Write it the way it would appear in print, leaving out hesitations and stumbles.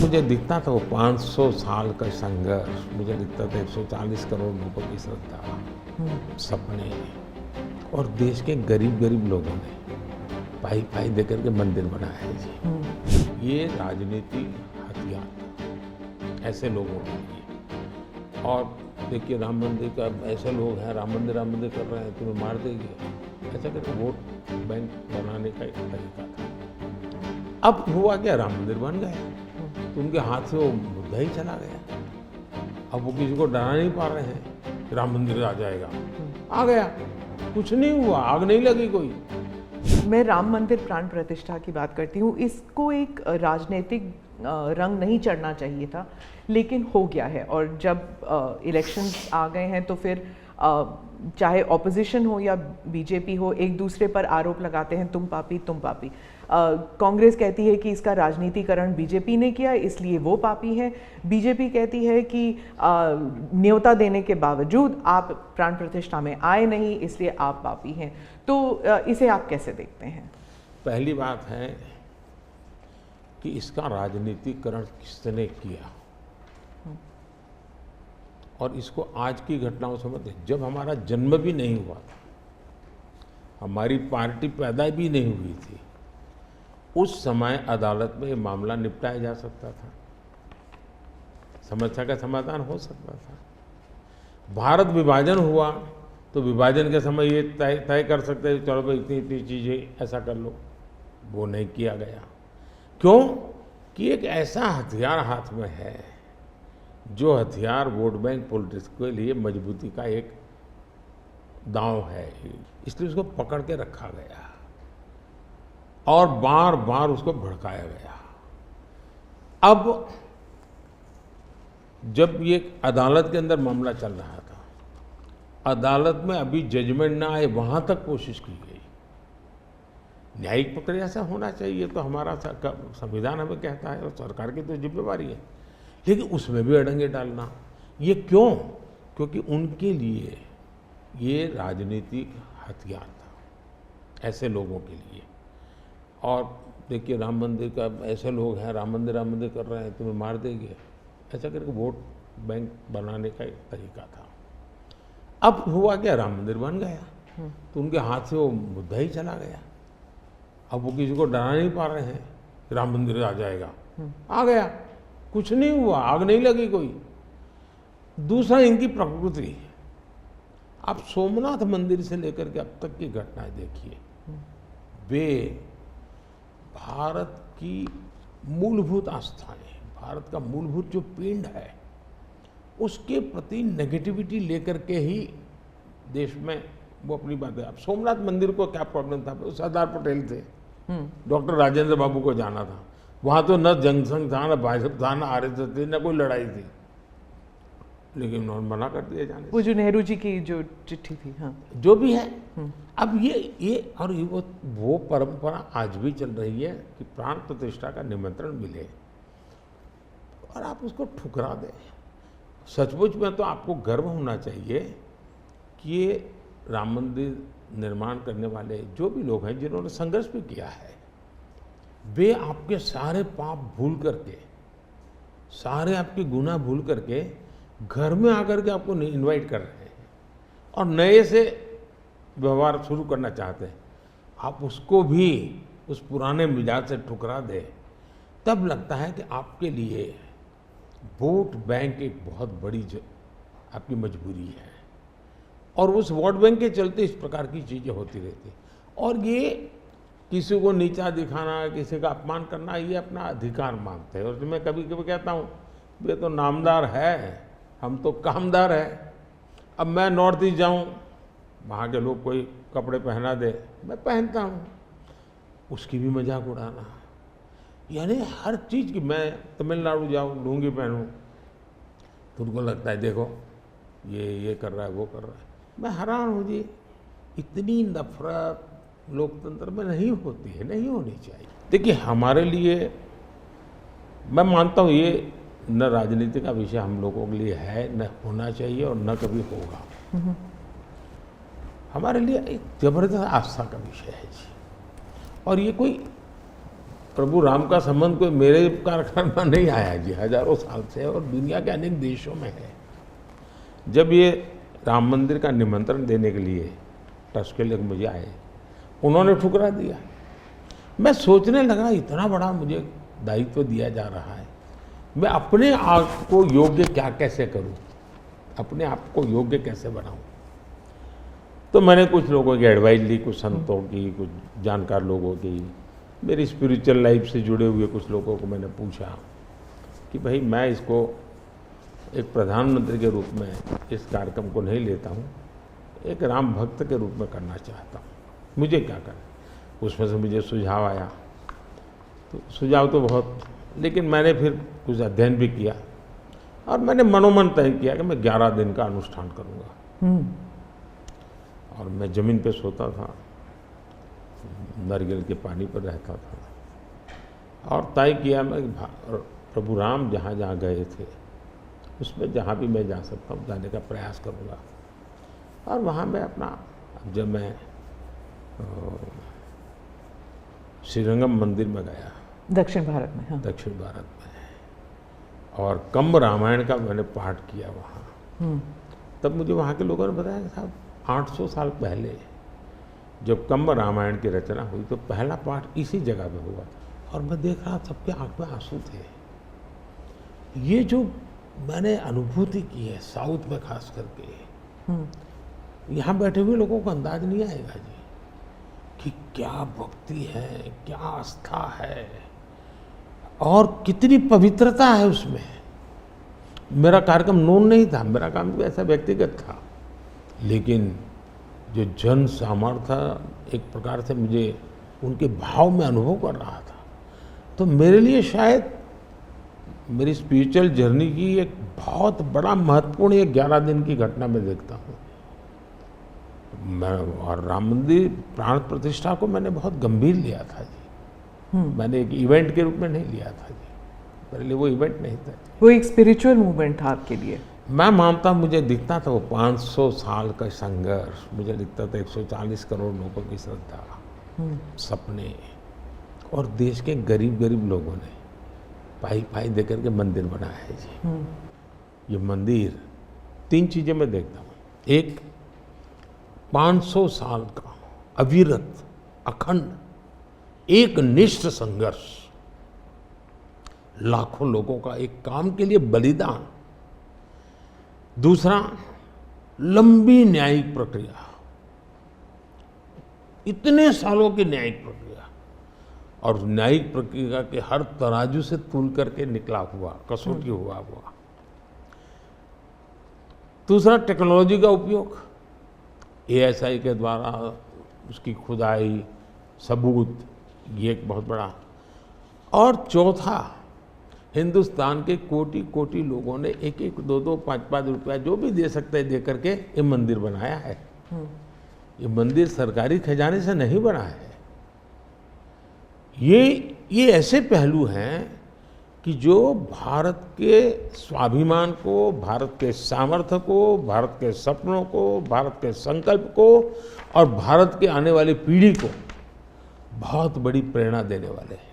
मुझे दिखता था वो 500 साल का संघर्ष, मुझे दिखता था 140 करोड़ लोगों की श्रद्धा, सपने, और देश के गरीब गरीब लोगों ने पाई पाई देकर के मंदिर बनाया है जी। ये राजनीति हथियार ऐसे लोगों के लिए। और देखिए राम मंदिर का, ऐसे लोग हैं राम मंदिर कर रहे हैं, तुम्हें मार देंगे, ऐसा करके वोट बैंक बनाने का एक तरीका था। अब हुआ क्या, राम मंदिर बन गया तो उनके हाथ से वो मुद्दा ही चला गया। अब वो किसी को डरा नहीं पा रहे हैं, राम मंदिर आ जाएगा, आ गया, कुछ नहीं हुआ, आग नहीं लगी कोई। मैं राम मंदिर प्राण प्रतिष्ठा की बात करती हूँ। इसको एक राजनीतिक रंग नहीं चढ़ना चाहिए था, लेकिन हो गया है। और जब इलेक्शंस आ गए हैं तो फिर चाहे ऑपोजिशन हो या बीजेपी हो, एक दूसरे पर आरोप लगाते हैं, तुम पापी तुम पापी। कांग्रेस कहती है कि इसका राजनीतिकरण बीजेपी ने किया इसलिए वो पापी है। बीजेपी कहती है कि न्योता देने के बावजूद आप प्राण प्रतिष्ठा में आए नहीं इसलिए आप पापी हैं। तो इसे आप कैसे देखते हैं? पहली बात है कि इसका राजनीतिकरण किसने किया, और इसको आज की घटनाओं से मत, जब हमारा जन्म भी नहीं हुआ था, हमारी पार्टी पैदा भी नहीं हुई थी, उस समय अदालत में ये मामला निपटाया जा सकता था, समस्या का समाधान हो सकता था। भारत विभाजन हुआ तो विभाजन के समय ये तय कर सकते हैं, चलो भाई इतनी इतनी चीज़ें ऐसा कर लो, वो नहीं किया गया। क्यों? कि एक ऐसा हथियार हाथ में है, जो हथियार वोट बैंक पॉलिटिक्स के लिए मजबूती का एक दांव है, इसलिए उसको पकड़ के रखा गया और बार बार उसको भड़काया गया। अब जब ये अदालत के अंदर मामला चल रहा था, अदालत में अभी जजमेंट ना आए वहां तक कोशिश की गई। न्यायिक प्रक्रिया से होना चाहिए, तो हमारा संविधान हमें कहता है और सरकार की तो जिम्मेवारी है, लेकिन उसमें भी अड़ंगे डालना, ये क्यों? क्योंकि उनके लिए ये राजनीतिक हथियार था, ऐसे लोगों के लिए। और देखिए राम मंदिर का, ऐसे लोग हैं राम मंदिर कर रहे हैं, तुम्हें मार देंगे, ऐसा करके वोट बैंक बनाने का एक तरीका था। अब हुआ क्या, राम मंदिर बन गया तो उनके हाथ से वो मुद्दा ही चला गया। अब वो किसी को डरा नहीं पा रहे हैं, राम मंदिर आ जाएगा, आ गया, कुछ नहीं हुआ, आग नहीं लगी कोई। दूसरा, इनकी प्रकृति, आप सोमनाथ मंदिर से लेकर के अब तक की घटनाएं देखिए, वे भारत की मूलभूत आस्थाएं, भारत का मूलभूत जो पिंड है, उसके प्रति नेगेटिविटी लेकर के ही देश में वो अपनी बातें। अब सोमनाथ मंदिर को क्या प्रॉब्लम था, सरदार पटेल थे, डॉक्टर राजेंद्र बाबू को जाना था, वहाँ तो न जनसंघ था, न भाजपा था, न आरएसएस थी, न कोई लड़ाई थी, लेकिन उन्होंने मना कर दिया जाने। वो जो नेहरू जी की जो चिट्ठी थी, हाँ, जो भी है, अब ये और वो परंपरा आज भी चल रही है कि प्राण प्रतिष्ठा का निमंत्रण मिले और आप उसको ठुकरा दें। सचमुच में तो आपको गर्व होना चाहिए कि ये राम मंदिर निर्माण करने वाले जो भी लोग हैं, जिन्होंने संघर्ष भी किया है, वे आपके सारे पाप भूल करके, सारे आपके गुनाह भूल करके घर में आकर के आपको इनवाइट कर रहे हैं और नए से व्यवहार शुरू करना चाहते हैं। आप उसको भी उस पुराने मिजाज से ठुकरा दें, तब लगता है कि आपके लिए वोट बैंक एक बहुत बड़ी आपकी मजबूरी है, और उस वोट बैंक के चलते इस प्रकार की चीज़ें होती रहती। और ये किसी को नीचा दिखाना, किसी का अपमान करना, ये अपना अधिकार मानते हैं। और मैं कभी कभी कहता हूँ, वे तो नामदार है, हम तो कामदार है। अब मैं नॉर्थ ईस्ट जाऊँ, वहाँ के लोग कोई कपड़े पहना दे, मैं पहनता हूँ, उसकी भी मजाक उड़ाना, यानी हर चीज़ की। मैं तमिलनाडु जाऊँ, लुंगी पहनूँ, तो उनको लगता है देखो ये कर रहा है, वो कर रहा है। मैं हैरान हूँ जी, इतनी नफरत लोकतंत्र में नहीं होती है, नहीं होनी चाहिए। देखिए हमारे लिए, मैं मानता हूँ ये न राजनीति का विषय हम लोगों के लिए है, न होना चाहिए और न कभी होगा। हमारे लिए एक जबरदस्त आस्था का विषय है जी। और ये कोई प्रभु राम का संबंध कोई मेरे कारखाने में नहीं आया जी, हजारों साल से और दुनिया के अनेक देशों में है। जब ये राम मंदिर का निमंत्रण देने के लिए टस्केले मुझे आए, उन्होंने ठुकरा दिया। मैं सोचने लगा इतना बड़ा मुझे दायित्व दिया जा रहा है, मैं अपने आप को योग्य क्या कैसे करूं, अपने आप को योग्य कैसे बनाऊं। तो मैंने कुछ लोगों की एडवाइस ली, कुछ संतों की, कुछ जानकार लोगों की, मेरी स्पिरिचुअल लाइफ से जुड़े हुए कुछ लोगों को मैंने पूछा कि भाई मैं इसको एक प्रधानमंत्री के रूप में इस कार्यक्रम को नहीं लेता हूँ, एक राम भक्त के रूप में करना चाहता हूँ, मुझे क्या करना। उसमें से मुझे सुझाव आया, तो सुझाव तो बहुत, लेकिन मैंने फिर कुछ अध्ययन भी किया और मैंने मनोमन तय किया कि मैं 11 दिन का अनुष्ठान करूँगा। और मैं ज़मीन पे सोता था, नारियल के पानी पर रहता था और तय किया मैं प्रभु राम जहाँ जहाँ गए थे उसमें जहाँ भी मैं जा सकता हूँ जाने का प्रयास करूँगा। और वहाँ मैं अपना, जब मैं श्रीरंगम मंदिर में गया, दक्षिण भारत में, हाँ। दक्षिण भारत में, और कंब रामायण का मैंने पाठ किया वहाँ, तब मुझे वहाँ के लोगों ने बताया कि साहब 800 साल पहले जब कंब रामायण की रचना हुई तो पहला पाठ इसी जगह पे हुआ। और मैं देख रहा सबके आंख में आंसू थे। ये जो मैंने अनुभूति की है साउथ में खास करके, यहाँ बैठे हुए लोगों को अंदाज नहीं आएगा जी कि क्या भक्ति है, क्या आस्था है और कितनी पवित्रता है उसमें। मेरा कार्यक्रम नोन नहीं था, मेरा काम भी ऐसा व्यक्तिगत था, लेकिन जो जन सामर्थ्य एक प्रकार से मुझे उनके भाव में अनुभव कर रहा था, तो मेरे लिए शायद मेरी स्पिरिचुअल जर्नी की एक बहुत बड़ा महत्वपूर्ण एक 11 दिन की घटना मैं देखता हूँ। मैं और राम मंदिर प्राण प्रतिष्ठा को मैंने बहुत गंभीर लिया था जी। मैंने एक इवेंट के रूप में नहीं लिया था जी, मेरे लिए वो इवेंट नहीं था। वो एक स्पिरिचुअल मूवमेंट था आपके लिए? मैं मानता, मुझे दिखता था वो 500 साल का संघर्ष, मुझे दिखता था 140 करोड़ लोगों की श्रद्धा, सपने, और देश के गरीब गरीब लोगों ने पाई पाई दे करके मंदिर बनाया है जी। ये मंदिर 3 चीज़ें मैं देखता हूँ। एक, 500 साल का अविरत अखंड एक निष्ठ संघर्ष, लाखों लोगों का एक काम के लिए बलिदान। दूसरा, लंबी न्यायिक प्रक्रिया, इतने सालों की न्यायिक प्रक्रिया, और न्यायिक प्रक्रिया के हर तराजू से तूल करके निकला हुआ, कसौटी हुआ। दूसरा, टेक्नोलॉजी का उपयोग, ASI के द्वारा उसकी खुदाई, सबूत, ये एक बहुत बड़ा। और चौथा, हिंदुस्तान के कोटि कोटि लोगों ने 1-1, 2-2, 5-5 रुपया जो भी दे सकते दे करके ये मंदिर बनाया है। ये मंदिर सरकारी खजाने से नहीं बना है। ये ऐसे पहलू हैं कि जो भारत के स्वाभिमान को, भारत के सामर्थ्य को, भारत के सपनों को, भारत के संकल्प को और भारत के आने वाली पीढ़ी को बहुत बड़ी प्रेरणा देने वाले हैं।